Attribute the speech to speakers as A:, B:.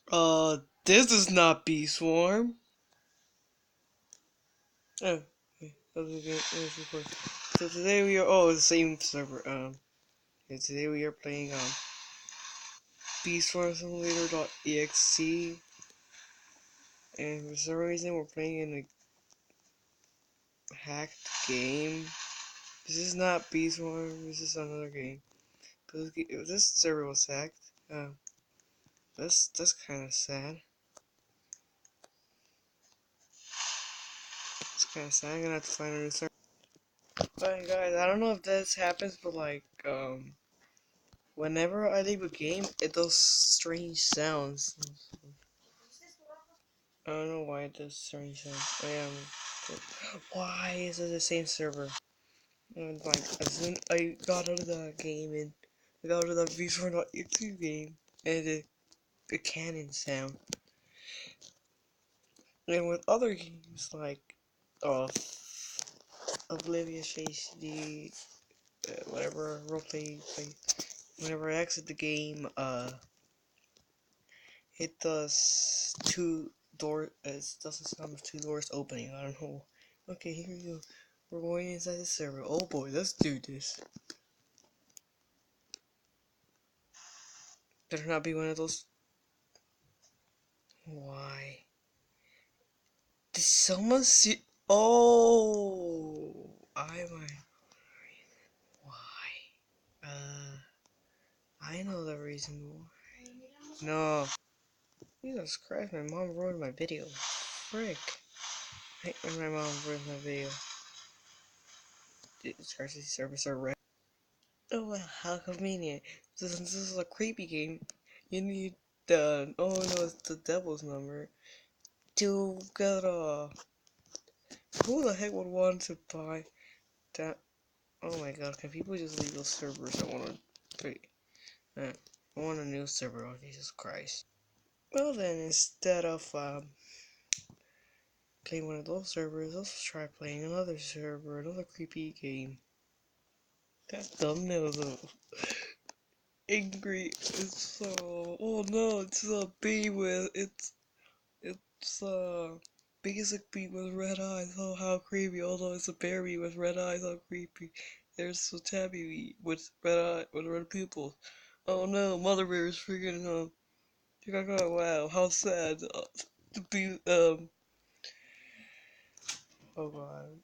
A: This is not Bee Swarm. Oh, okay. So today we are the same server. Today we are playing Bee Swarm Simulator.exe, and for some reason we're playing in a hacked game. This is not Bee Swarm. This is another game. This server was hacked. That's kind of sad. It's kind of sad. I'm gonna have to find a new server. But guys, I don't know if this happens, but whenever I leave a game, it does strange sounds. I don't know why it does strange sounds. Why is it the same server? And like, as soon I got out of the game and I got out of the V4.exe game, and the cannon sound. And with other games like, uh, Oblivious HD, whatever roleplay play, whenever I exit the game, it does two doors. It does the sound of two doors opening. I don't know. Okay, here we go. We're going inside the server. Oh boy, let's do this. Better not be one of those. Why? Did someone see? Oh, I might. Why? I know the reason why. No. Jesus Christ, my mom ruined my video. Frick. I hate when my mom ruins my video. Jesus Christ, these servers are red. Oh well, how convenient. Since this is a creepy game, you need the, oh no, it's the devil's number to get who the heck would want to buy that? Oh my god, can people just leave those servers? I want I want a new server, oh Jesus Christ. Well then, instead of playing one of those servers, let's try playing another server, another creepy game. That thumbnail is angry. It's so, oh no, it's a bee with, it's a basic bee with red eyes. Oh, how creepy. Although it's a berry with red eyes, how creepy. There's a tabby bee with red pupils. Oh no, mother bear is freaking, wow, how sad. The bee, oh god.